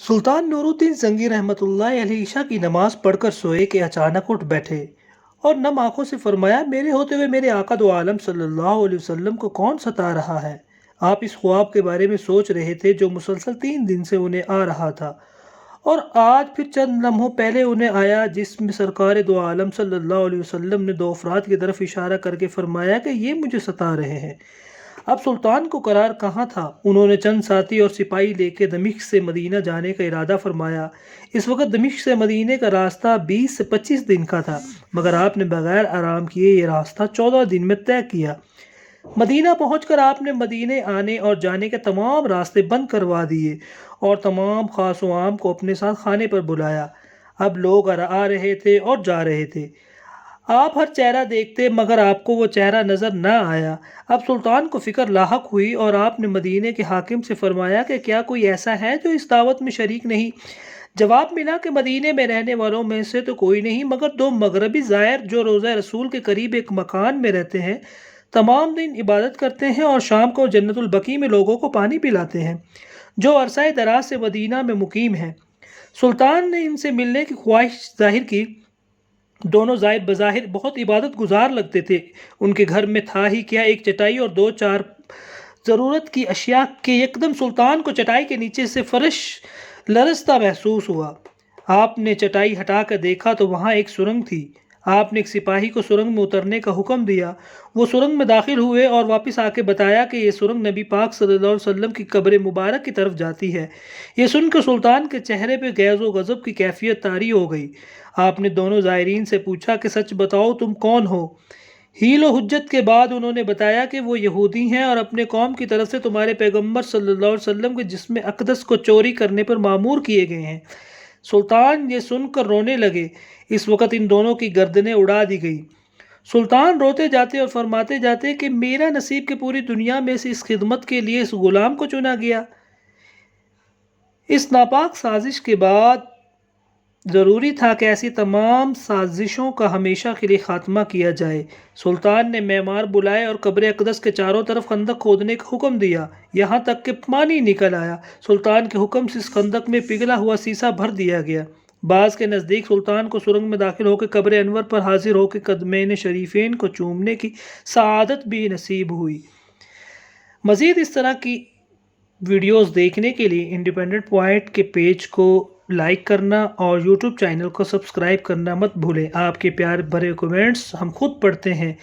सुल्तान नूरुद्दीन जंगी रहमतुल्लाह अलैह ईशा की नमाज पढ़कर सोए कि अचानक उठ बैठे और नम आंखों से फरमाया, मेरे होते हुए मेरे आका दो आलम सल्लल्लाहु अलैहि वसल्लम को कौन सता रहा है। आप इस ख्वाब के बारे में सोच रहे थे जो मुसलसल 3 दिन से उन्हें आ रहा था, और आज फिर चंद लम्हों पहले उन्हें आया, जिसमें सरकार दो आलम सल्लल्लाहु अलैहि वसल्लम ने दो अफराद की तरफ इशारा करके फरमाया कि ये मुझे सता रहे हैं। अब सुल्तान को करार कहाँ था। उन्होंने चंद साथी और सिपाही लेके दमिश्क से मदीना जाने का इरादा फरमाया। इस वक्त दमिश्क से मदीने का रास्ता 20 से 25 दिन का था, मगर आपने बगैर आराम किए ये रास्ता 14 दिन में तय किया। मदीना पहुंचकर आपने मदीने आने और जाने के तमाम रास्ते बंद करवा दिए और तमाम खास व आम को अपने साथ खाने पर बुलाया। अब लोग आ रहे थे और जा रहे थे। आप हर चेहरा देखते, मगर आपको वो चेहरा नजर न आया। अब सुल्तान को फिक्र लाहक हुई और आपने मदीने के हाकिम से फरमाया कि क्या कोई ऐसा है जो इस दावत में शरीक नहीं। जवाब मिला कि मदीने में रहने वालों में से तो कोई नहीं, मगर दो मगरबी ज़ायर जो रोज़ा रसूल के करीब एक मकान में रहते हैं, तमाम दिन इबादत करते हैं और शाम को जन्नतुल बकी में लोगों को पानी पिलाते हैं, जो अरसाए दराज से मदीना में मुकीम हैं। सुल्तान ने इनसे मिलने की ख्वाहिश जाहिर की। दोनों जाहिर बज़ाहिर बहुत इबादत गुजार लगते थे। उनके घर में था ही क्या, एक चटाई और दो चार ज़रूरत की अशिया के एकदम सुल्तान को चटाई के नीचे से फर्श लरजता महसूस हुआ। आपने चटाई हटा कर देखा तो वहाँ एक सुरंग थी। आपने एक सिपाही को सुरंग में उतरने का हुक्म दिया। वो सुरंग में दाखिल हुए और वापस आके बताया कि ये सुरंग नबी पाक सल्लल्लाहु अलैहि वसल्लम की कब्र मुबारक की तरफ जाती है। ये सुनकर सुल्तान के चेहरे पे गैज़ व गज़ब की कैफियत तारी हो गई। आपने दोनों ज़ायरीन से पूछा कि सच बताओ तुम कौन हो। हील व हुज्जत के बाद उन्होंने बताया कि वो यहूदी हैं और अपने कौम की तरफ से तुम्हारे पैगंबर सल्लल्लाहु अलैहि वसल्लम के जिस्म अक़दस को चोरी करने पर मामूर किए गए हैं। सुल्तान ये सुनकर रोने लगे। इस वक्त इन दोनों की गर्दनें उड़ा दी गई। सुल्तान रोते जाते और फरमाते जाते कि मेरा नसीब कि पूरी दुनिया में से इस खिदमत के लिए इस गुलाम को चुना गया। इस नापाक साजिश के बाद ज़रूरी था कि ऐसी तमाम साजिशों का हमेशा के लिए ख़ात्मा किया जाए। सुल्तान ने मेमार बुलाए और कब्र अक़दस के चारों तरफ खंदक खोदने का हुक्म दिया, यहाँ तक कि पानी निकल आया। सुल्तान के हुक्म से इस खंदक में पिघला हुआ सीसा भर दिया गया। बाज़ के नज़दीक सुल्तान को सुरंग में दाखिल होकर कब्र अनवर पर हाजिर होकर कदमैन शरीफेन को चूमने की सआदत भी नसीब हुई। मज़ीद इस तरह की वीडियोस देखने के लिए इंडिपेंडेंट पॉइंट के पेज को लाइक करना और यूट्यूब चैनल को सब्सक्राइब करना मत भूलें। आपके प्यार भरे कमेंट्स हम खुद पढ़ते हैं।